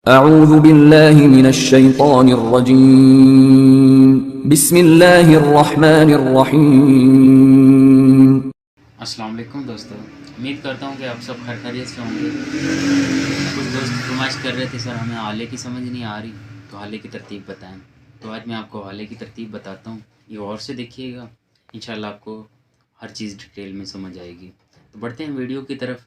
अऊज़ु बिल्लाहि मिनश्शैतानिर्रजीम बिस्मिल्लाहिर्रहमानिर्रहीम। अस्सलाम वालेकुम दोस्तों, उम्मीद करता हूँ कि आप सब खैर खैरियत से होंगे। कुछ दोस्त फरमाइश कर रहे थे, सर हमें हाले की समझ नहीं आ रही, तो हाले की तरतीब बताएं। तो आज मैं आपको हाले की तरतीब बताता हूँ, ये और से देखिएगा, इंशाल्लाह आपको हर चीज़ डिटेल में समझ आएगी। तो बढ़ते हैं वीडियो की तरफ।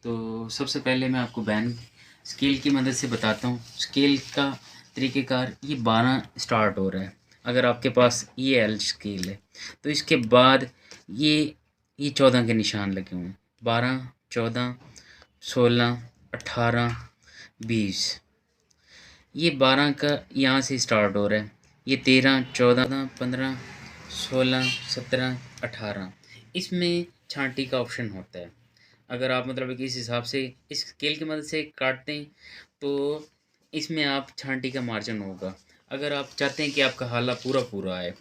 तो सबसे पहले मैं आपको बैन स्केल की मदद से बताता हूँ। स्केल का तरीक़ेकार, ये 12 स्टार्ट हो रहा है। अगर आपके पास ये एल स्केल है तो इसके बाद ये 14 के निशान लगे हुए हैं। 12, 14, 16, 18, 20। ये 12 का यहाँ से स्टार्ट हो रहा है। ये 13, 14, 15, 16, 17, 18। इसमें छांटी का ऑप्शन होता है। अगर आप मतलब कि इस हिसाब से इस स्केल की मदद से काटते हैं तो इसमें आप छांटी का मार्जिन होगा। अगर आप चाहते हैं कि आपका हाला पूरा पूरा आए,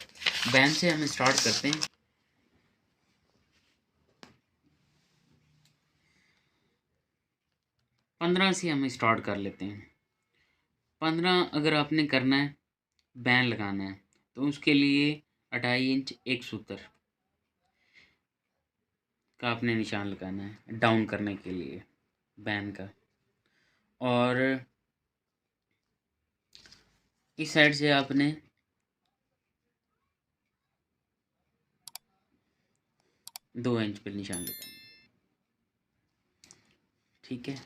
बैन से हम स्टार्ट करते हैं। 15 से हम स्टार्ट कर लेते हैं। 15 अगर आपने करना है, बैन लगाना है, तो उसके लिए 2.5 इंच एक सूत्र का आपने निशान लगाना है डाउन करने के लिए बैन का। और इस साइड से आपने 2 इंच पे निशान लगाना है। ठीक है,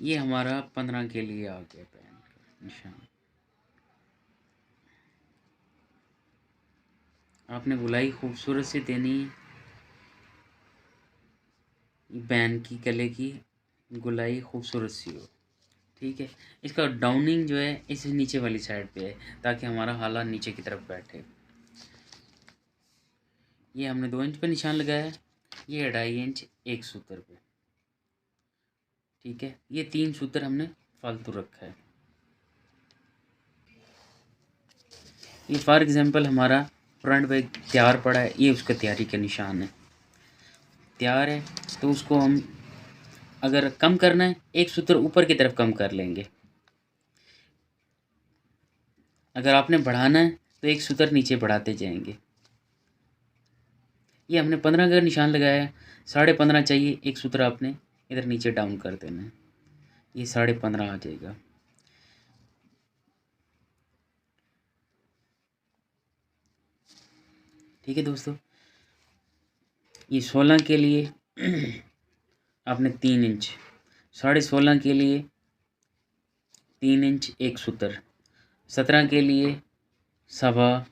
ये हमारा 15 के लिए आ गया बैन का निशान। आपने गुलाई खूबसूरत से देनी है। बैन की गले की गुलाई खूबसूरत सी हो। ठीक है, इसका डाउनिंग जो है इस नीचे वाली साइड पे है, ताकि हमारा हाला नीचे की तरफ बैठे। ये हमने 2 इंच पे निशान लगाया है, ये 2.5 इंच एक सूत्र पे। ठीक है, ये 3 सूत्र हमने फालतू रखा है। ये फॉर एग्जांपल हमारा फ्रंट बैग तैयार पड़ा है, ये उसका तैयारी का निशान है। तैयार है तो उसको हम अगर कम करना है, एक सूत्र ऊपर की तरफ कम कर लेंगे। अगर आपने बढ़ाना है तो एक सूत्र नीचे बढ़ाते जाएंगे। ये हमने 15 का निशान लगाया है, 15.5 चाहिए, एक सूत्र आपने इधर नीचे डाउन कर देना है, ये 15.5 आ जाएगा। ठीक है दोस्तों, ये 16 के लिए आपने 3 इंच, 16.5 के लिए 3 इंच एक सूत्र, 17 के लिए सवा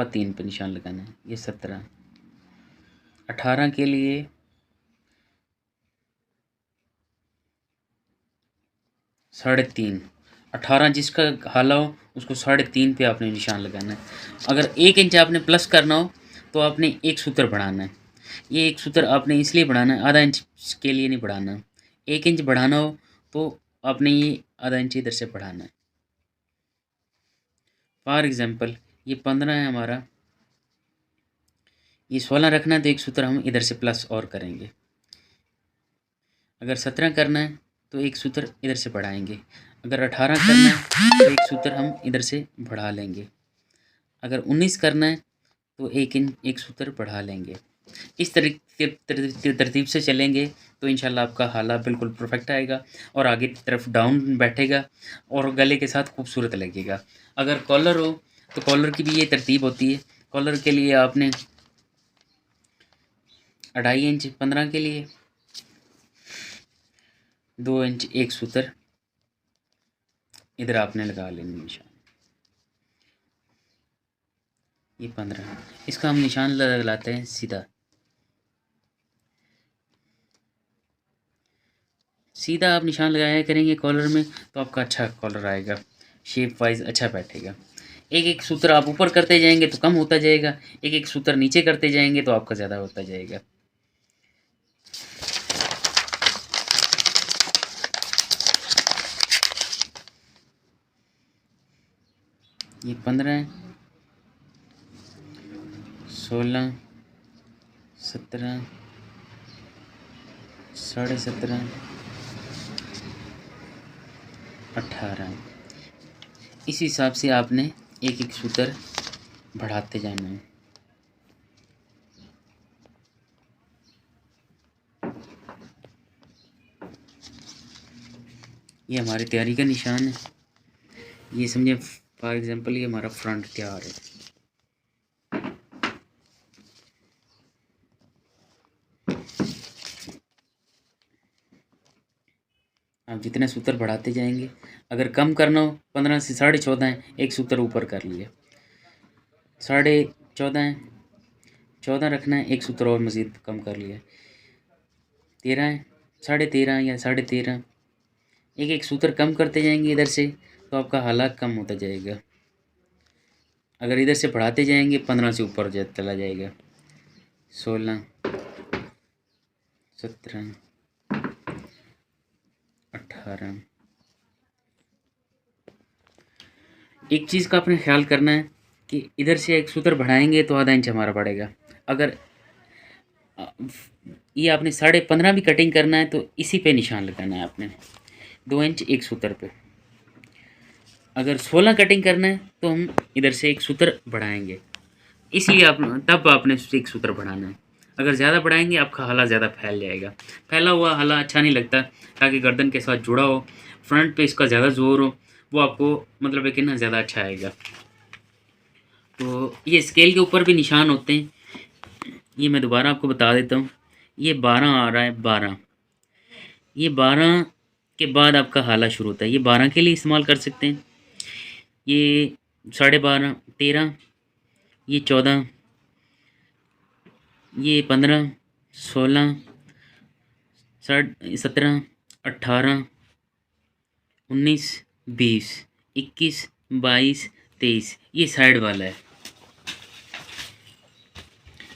3 पे निशान लगाना है, ये 17। 18 के लिए 3.5। 18 जिसका हाला हो उसको 3.5 पे आपने निशान लगाना है। अगर 1 इंच आपने प्लस करना हो तो आपने एक सूत्र बढ़ाना है। ये एक सूत्र आपने इसलिए बढ़ाना है, आधा इंच के लिए नहीं बढ़ाना। 1 इंच बढ़ाना हो तो आपने ये आधा इंच इधर से बढ़ाना है। फॉर एग्जांपल ये 15 है हमारा, ये 16 रखना है तो एक सूत्र हम इधर से प्लस और करेंगे। अगर 17 करना है तो एक सूत्र इधर से बढ़ाएंगे। अगर 18 करना है तो एक सूत्र हम इधर से बढ़ा लेंगे। अगर 19 करना है तो एक सूत्र बढ़ा लेंगे। इस तरतीब से चलेंगे तो इंशाल्लाह आपका हाला बिल्कुल परफेक्ट आएगा और आगे की तरफ डाउन बैठेगा और गले के साथ खूबसूरत लगेगा। अगर कॉलर हो तो कॉलर की भी ये तरतीब होती है। कॉलर के लिए आपने 2.5 इंच 15 के लिए, 2 इंच एक सूत्र इधर आपने लगा लेना निशान। ये 15, इसका हम निशान लगाते हैं सीधा। सीधा आप निशान लगाया करेंगे कॉलर में तो आपका अच्छा कॉलर आएगा, शेप वाइज अच्छा बैठेगा। एक एक सूत्र आप ऊपर करते जाएंगे तो कम होता जाएगा, एक एक सूत्र नीचे करते जाएंगे तो आपका ज़्यादा होता जाएगा। ये 15 है, 16, 17, 17.5, 18। इस हिसाब से आपने एक एक सूत्र बढ़ाते जाना है। ये हमारी तैयारी का निशान है। ये समझे फॉर एग्जांपल ये हमारा फ्रंट तैयार है। आप जितने सूत्र बढ़ाते जाएंगे, अगर कम करना हो 15 से 14.5 है, एक सूत्र ऊपर कर लिया। 14.5 है, 14 रखना है, एक सूत्र और मज़ीद कम कर लिया। 13 है, 13.5 या 13.5, एक एक सूत्र कम करते जाएंगे इधर से, तो आपका हालात कम होता जाएगा। अगर इधर से बढ़ाते जाएंगे 15 से ऊपर चला जाएगा। 16, 17, 18। एक चीज़ का आपने ख्याल करना है कि इधर से एक सूत्र बढ़ाएंगे तो आधा इंच हमारा बढ़ेगा। अगर ये आपने 15.5 भी कटिंग करना है तो इसी पे निशान लगाना है आपने, 2 इंच एक सूत्र पे। अगर 16 कटिंग करना है तो हम इधर से एक सूत्र बढ़ाएंगे, इसलिए आप तब आपने एक सूत्र बढ़ाना है। अगर ज़्यादा बढ़ाएंगे आपका हला ज़्यादा फैल जाएगा। फैला हुआ हला अच्छा नहीं लगता, ताकि गर्दन के साथ जुड़ा हो, फ्रंट पे इसका ज़्यादा जोर हो, वो आपको मतलब है कि ना ज़्यादा अच्छा आएगा। तो ये स्केल के ऊपर भी निशान होते हैं, ये मैं दोबारा आपको बता देता हूँ। ये 12 आ रहा है, 12, ये 12 के बाद आपका हाला शुरू होता है। ये 12 के लिए इस्तेमाल कर सकते हैं। ये 12.5, 13, ये 14, ये 15, 16, 17, 18, 19, 20, 21, 22, 23, ये साइड वाला है।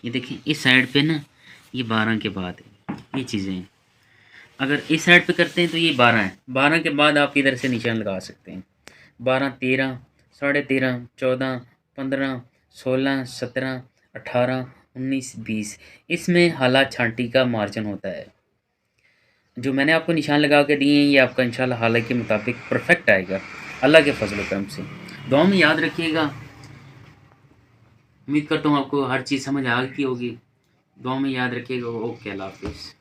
ये देखिए इस साइड पे ना ये 12 के बाद है, ये चीज़ें हैं। अगर इस साइड पे करते हैं तो ये 12 है, 12 के बाद आप इधर से निशान लगा सकते हैं। 12, 13, 13.5, 14, 15, 16, 17, 18, 19, 20, इसमें हाला छांटी का मार्जिन होता है। जो मैंने आपको निशान लगा के दिए हैं ये आपका इंशाल्लाह हाला के मुताबिक परफेक्ट आएगा, अल्लाह के फजल करम से। दुआ में याद रखिएगा। उम्मीद करता हूँ आपको हर चीज़ समझ आ गई होगी। दुआ में याद रखिएगा। ओके, अल्लाह हाफिज़।